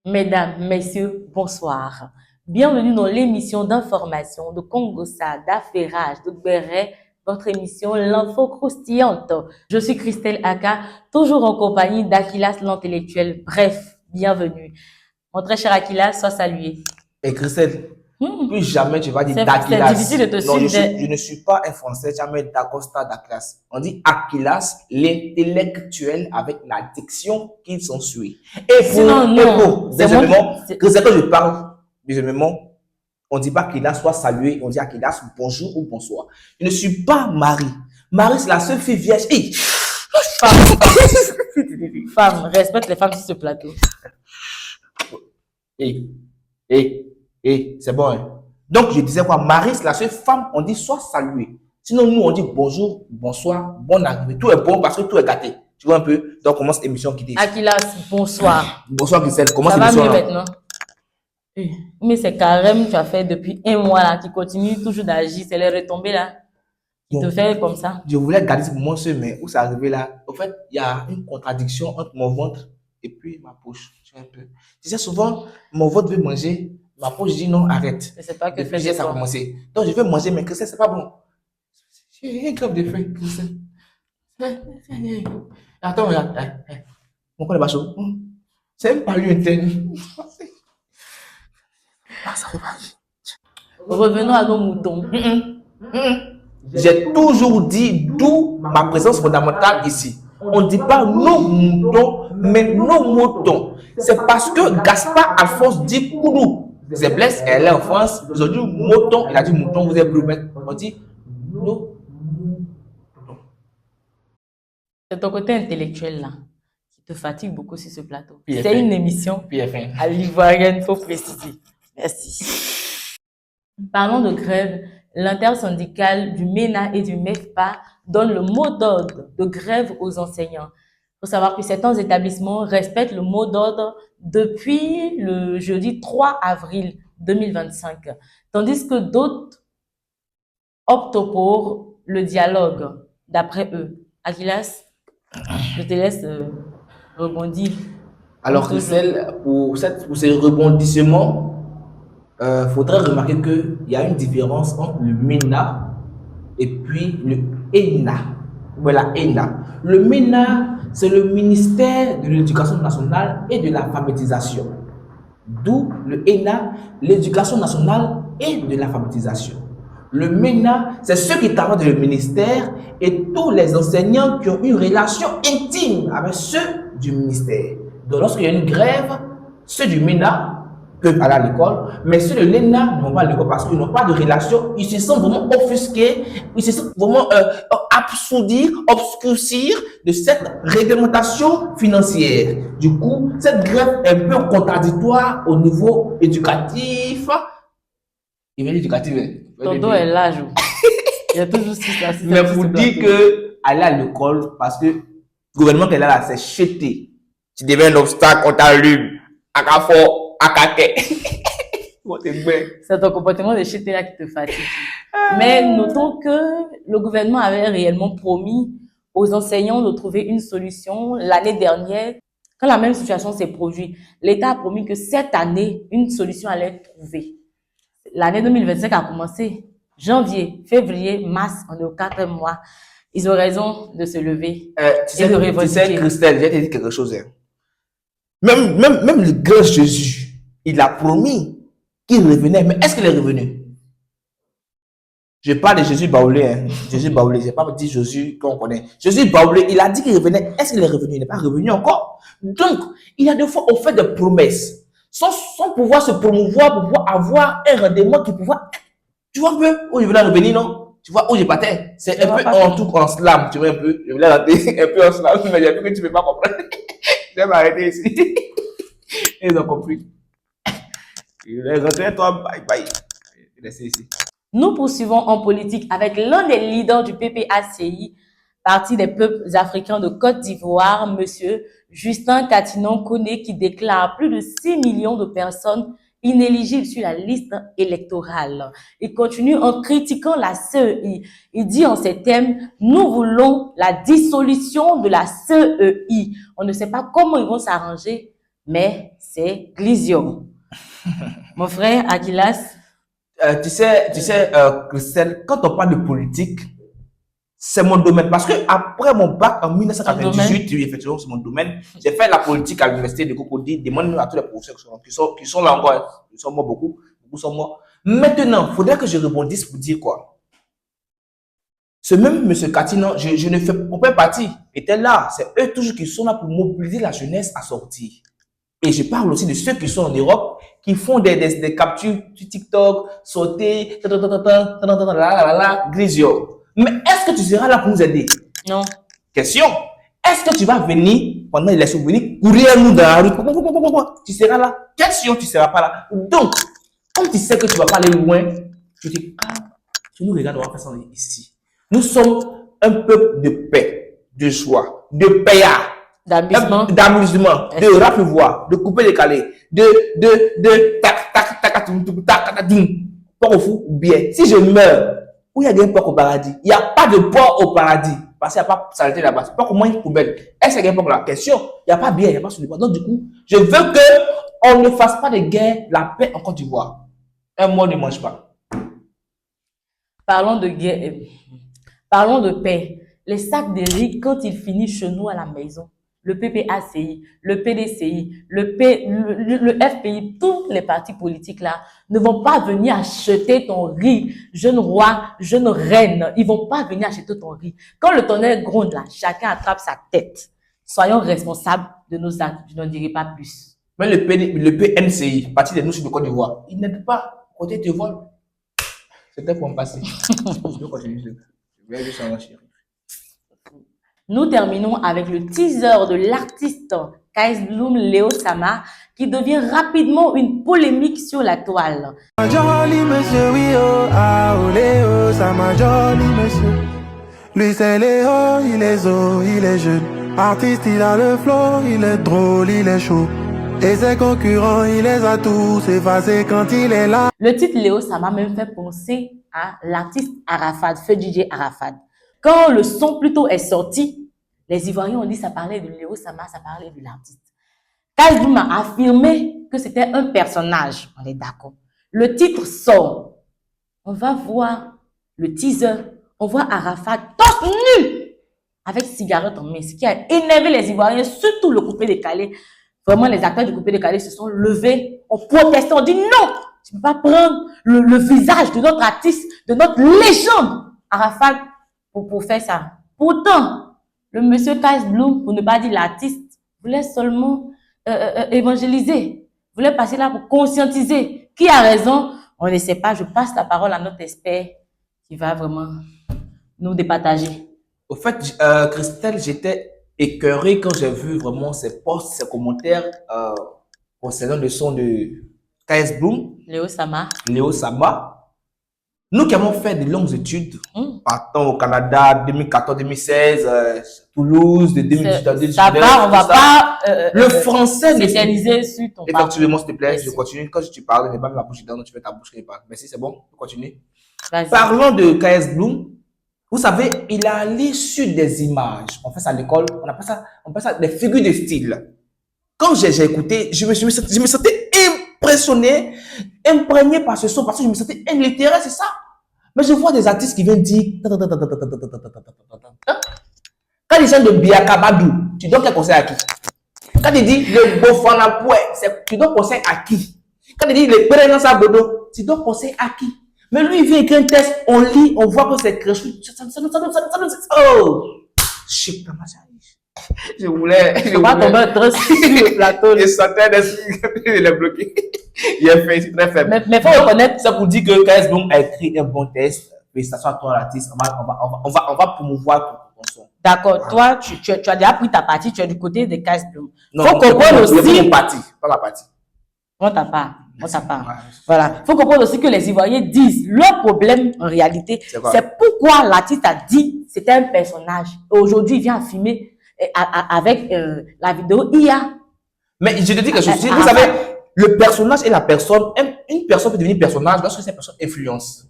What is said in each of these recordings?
Mesdames, Messieurs, bonsoir. Bienvenue dans l'émission d'information de Congossa, d'affairage, de Béret, votre émission L'info croustillante. Je suis Christelle Aka, toujours en compagnie d'Aquilas l'intellectuel. Bref, bienvenue. Mon très cher Aquilas, sois salué. Et Christelle, plus jamais tu vas dire C'est d'Aquilas. difficile de te Non, suivre. je ne suis pas un français, jamais d'Acosta d'Aquilas. On dit Aquilas, l'intellectuel avec la diction qui s'ensuit. Et pour, deuxièmement, Christelle, quand je parle, deuxièmement, on ne dit pas qu'Aquilas soit salué, on dit Aquilas bonjour ou bonsoir. Je ne suis pas Marie. Marie, c'est la seule fille vierge. Hey. Femme, respecte les femmes sur ce plateau. C'est bon. Hein? Donc, je disais quoi? Marie, c'est la seule femme, on dit soit saluée. Sinon, nous, on dit bonjour, bonsoir, bonne arrivée. Tout est bon parce que tout est gâté. Tu vois un peu? Donc, commence l'émission qui dit. Aquilas, bonsoir. Bonsoir, Christelle. Comment ça va l'émission mieux maintenant? Mais c'est carrément tu as fait depuis un mois là, qui continue toujours d'agir. C'est les retombées là qui te fait comme ça. Je voulais garder ce moment seul, mais où c'est arrivé là? En fait, il y a une contradiction entre mon ventre et puis ma poche. Tu vois un peu. Tu sais, souvent, mon ventre veut manger. Ma poche dit non, arrête. Je sais pas que faire ça a commencé. Donc, je veux manger, mais Christelle, c'est pas bon. J'ai un club de feu, Christelle. Attends, regarde. Mon corps est pas chaud. C'est même pas lui interne. Ça fait mal. Revenons à nos moutons. J'ai toujours dit d'où ma présence fondamentale ici. On ne dit pas nos moutons, mais nos moutons. C'est parce que Gaspard Alphonse dit Koudou. C'est Blaise, elle est en France. Ils ont dit mouton, il a dit mouton, vous êtes bleu. On dit nos moutons. C'est ton côté intellectuel là qui te fatigue beaucoup sur ce plateau. C'est une émission à l'ivoirienne, il faut préciser. Merci. Parlons de grève. L'intersyndicale du MENA et du MEFPA donne le mot d'ordre de grève aux enseignants. Il faut savoir que certains établissements respectent le mot d'ordre depuis le jeudi 3 avril 2025, tandis que d'autres optent pour le dialogue, d'après eux. Aquilas, je te laisse rebondir. Alors, Christelle, pour ces rebondissements, faudrait remarquer qu'il y a une différence entre le MENA et puis le ENA. Voilà, ENA. Le MENA, c'est le ministère de l'Éducation nationale et de l'alphabétisation. D'où le ENA, l'Éducation nationale et de l'alphabétisation. Le MENA, c'est ceux qui travaillent dans le ministère et tous les enseignants qui ont une relation intime avec ceux du ministère. Donc, lorsqu'il y a une grève, ceux du MENA peuvent aller à l'école, mais ceux de l'ENA ne vont pas à l'école parce qu'ils n'ont pas de relation, ils se sentent vraiment offusqués, ils se sentent vraiment obscurcir de cette réglementation financière. Du coup, cette grève est un peu contradictoire au niveau éducatif. Il est éducatif. Ton dos est là, il y a toujours ça. Mais pour dire que aller à l'école, parce que le gouvernement qui est là, c'est jeté. Tu deviens un obstacle, on t'allume. C'est ton comportement de jeté là qui te fatigue. Mais notons que le gouvernement avait réellement promis aux enseignants de trouver une solution l'année dernière. Quand la même situation s'est produite, l'État a promis que cette année, une solution allait être trouvée. L'année 2025 a commencé. Janvier, février, mars, on est au 4e mois. Ils ont raison de se lever et de révolter. Tu sais, Christelle, je vais te dire quelque chose. Hein. Même le grand Jésus, il a promis qu'il revenait. Mais est-ce qu'il est revenu? Je parle de Jésus Baoulé. Hein. Jésus Baoulé, je n'ai pas dit Jésus qu'on connaît. Jésus Baoulé, il a dit qu'il revenait. Est-ce qu'il est revenu? Il n'est pas revenu encore. Donc, il y a des fois, on fait des promesses. Sans pouvoir se promouvoir, pour pouvoir avoir un rendement qui pouvoir... Tu vois un peu où je voulais revenir, non? Tu vois où je partais? C'est un peu en tout en slam, tu vois un peu. Je voulais rater un peu en slam, mais il y a plus que tu ne peux pas comprendre. Je vais m'arrêter ici. Ils ont compris. Je vais rentrer, toi, bye bye. Je vais laisser ici. Nous poursuivons en politique avec l'un des leaders du PPACI, Parti des peuples africains de Côte d'Ivoire, monsieur Justin Katinon Koné, qui déclare plus de 6 millions de personnes inéligibles sur la liste électorale. Il continue en critiquant la CEI. Il dit en ces termes, nous voulons la dissolution de la CEI. On ne sait pas comment ils vont s'arranger mais c'est Glisio. Mon frère Agilas. Tu sais, Christelle, quand on parle de politique, c'est mon domaine. Parce que après mon bac en 1998, oui, effectivement, c'est mon domaine. J'ai fait la politique à l'université de Cocody. Demande à tous les professeurs qui sont là encore. Ils sont morts beaucoup. Beaucoup sont morts. Maintenant, il faudrait que je rebondisse pour dire quoi. Ce même M. Katinan, je ne fais aucun partie, était là. C'est eux toujours qui sont là pour mobiliser la jeunesse à sortir. Et je parle aussi de ceux qui sont en Europe, qui font des captures sur TikTok, sauter, Grisio. Mais est-ce que tu seras là pour nous aider? Non. Question. Est-ce que tu vas venir, pendant les souvenirs, courir nous dans la rue? Tu seras là. Question, tu ne seras pas là. Donc, comme tu sais que tu ne vas pas aller loin, tu te dis, ah, tu nous regardes, on va faire ça ici. Nous sommes un peuple de paix, de joie, de paillard. D'amusement, de rap-voix, de couper les calés, de tac, tac, tac, tac, tac, tac, porc au fou, bien. Si je meurs, où il y a des porcs au paradis? Il n'y a pas de porc au paradis. Parce qu'il n'y a pas de saleté là-bas. C'est pas comme une poubelle. Est-ce qu'il y a un porc là? Question. Il n'y a pas bien, il n'y a pas sur le bois. Donc, du coup, je veux qu'on ne fasse pas de guerre, la paix en Côte d'Ivoire. Un mot ne mange pas. Parlons de guerre. Parlons de paix. Les sacs de riz, quand ils finissent chez nous à la maison, le PPACI, le PDCI, le FPI, tous les partis politiques là ne vont pas venir acheter ton riz, jeune roi, jeune reine. Ils vont pas venir acheter ton riz. Quand le tonnerre gronde là, chacun attrape sa tête. Soyons responsables de nos actes. Je n'en dirai pas plus. Mais le PNCI, parti des Nouches de Côte d'Ivoire, il n'aide pas. Côté de vol. C'était pour me passer. Je vais continuer. Je vais juste en chérie. Nous terminons avec le teaser de l'artiste Kais Bloom Léo Sama qui devient rapidement une polémique sur la toile. Joli monsieur, oui, oh, ah, oh, Léo Sama, joli monsieur. Lui c'est Léo, il est zo, il est jeune. Artiste, il a le flow, il est drôle, il est chaud. Et ses concurrents, il les a tous effacés quand il est là. Le titre Léo Sama même fait penser à l'artiste Arafat, Feu DJ Arafat. Quand le son plutôt est sorti, les Ivoiriens ont dit que ça parlait de Léo Sama, ça parlait de l'artiste. Kais Bloom a affirmé que c'était un personnage. On est d'accord. Le titre sort. On va voir le teaser. On voit Arafat torse nu avec cigarette en main, ce qui a énervé les Ivoiriens, surtout le coupé-décalé. Vraiment, les acteurs du coupé-décalé se sont levés, ont protesté, ont dit non, tu ne peux pas prendre le visage de notre artiste, de notre légende, Arafat, pour faire ça. Pourtant, le monsieur Kais Bloom, pour ne pas dire l'artiste, voulait seulement évangéliser, voulait passer là pour conscientiser. Qui a raison? On ne sait pas. Je passe la parole à notre expert qui va vraiment nous départager. Au fait, Christelle, j'étais écœuré quand j'ai vu vraiment ces posts, ces commentaires concernant le son de Kais Bloom. Léo Sama. Léo Sama. Nous qui avons fait de longues études, partant au Canada, 2014-2016, Toulouse, de 2018 à 2019. Ça va, on va pas le français spécialiser sur ton parcours. Effectivement, s'il te plaît, je continue. Quand tu parles, ne pas ma bouche dedans, tu fais ta bouche qui parle. Merci, c'est bon, continue. Parlons de Kais Bloom. Vous savez, il a allé sur des images. On fait ça à l'école, on appelle ça des figures de style. Quand j'ai écouté, je me sentais impressionné, imprégné par ce son, parce que je me sentais littéraire, c'est ça. Mais je vois des artistes qui viennent dire, quand ils sont de Biakabadou, tu donnes quel conseil à qui? Quand il dit le Bofana Poué, tu donnes conseil à qui? Quand il dit le Pérenansa Bodo, tu donnes conseil à qui? Mais lui, il vient écrire un texte, on lit, on voit que c'est créchu. Oh! Chip dans ma service. Je voulais pas tomber trop sur le plateau. Il sentait d'esprit, il est bloqué. Il est fait, c'est très faible. Mais faut reconnaître. Ça pour dire que Kais Bloom a écrit un bon texte. Félicitations à toi, l'artiste. On va promouvoir ton son. D'accord. Toi, tu as déjà pris ta partie, tu es du côté de Kais Bloom. Non, faut comprendre aussi. Pas la partie. On t'a pas. Voilà. Faut comprendre aussi que les Ivoiriens disent leur problème en réalité, c'est pourquoi l'artiste a dit c'était un personnage. Aujourd'hui, il vient affirmer avec la vidéo IA. Mais je te dis quelque chose. Vous savez, le personnage et la personne, une personne peut devenir personnage lorsque cette personne influence.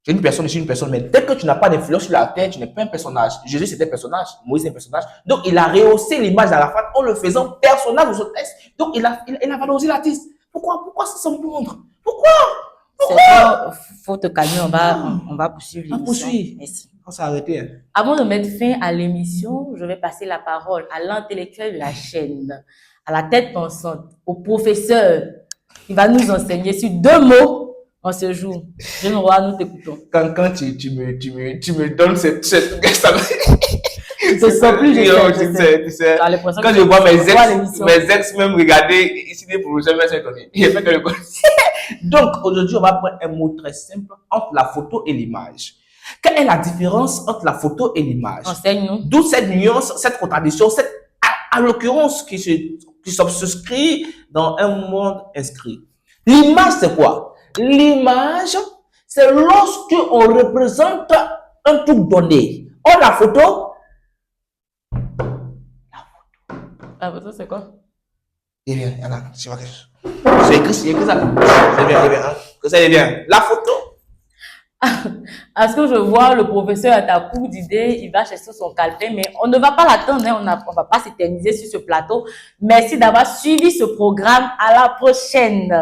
Tu es une personne, je suis une personne, mais dès que tu n'as pas d'influence sur la terre, tu n'es pas un personnage. Jésus, c'était un personnage. Moïse, c'est un personnage. Donc, il a rehaussé l'image d'Arafat en le faisant personnage dans ce texte. Donc, il a valorisé l'artiste. Pourquoi se moindre? Pourquoi? Faut te calmer, on va poursuivre l'émission. On poursuit. Merci. On s'est arrêté. Hein. Avant de mettre fin à l'émission, je vais passer la parole à l'intellectuel de la chaîne, à la tête pensante, au professeur. Il va nous enseigner sur 2 mots en ce jour. Jeune roi, nous t'écoutons. Quand tu me donnes cette ça je te sens plus, tu sais. Quand je vois mes ex même regarder ici des projets, mais c'est étonné. Donc, aujourd'hui, on va prendre un mot très simple entre la photo et l'image. Quelle est la différence entre la photo et l'image? Enseigne-nous. D'où cette nuance, cette contradiction, cette l'occurrence qui s'obscrit dans un monde inscrit. L'image, c'est quoi? L'image, c'est lorsque on représente un truc donné. Or, la photo. La photo, c'est quoi? Eh bien, il y en a, je vois que j'ai écrit ça. C'est bien, hein? Que ça est bien. La photo. À ce que je vois, le professeur est à court d'idées, il va chercher son calepin, mais on ne va pas l'attendre, hein, on va pas s'éterniser sur ce plateau. Merci d'avoir suivi ce programme. À la prochaine.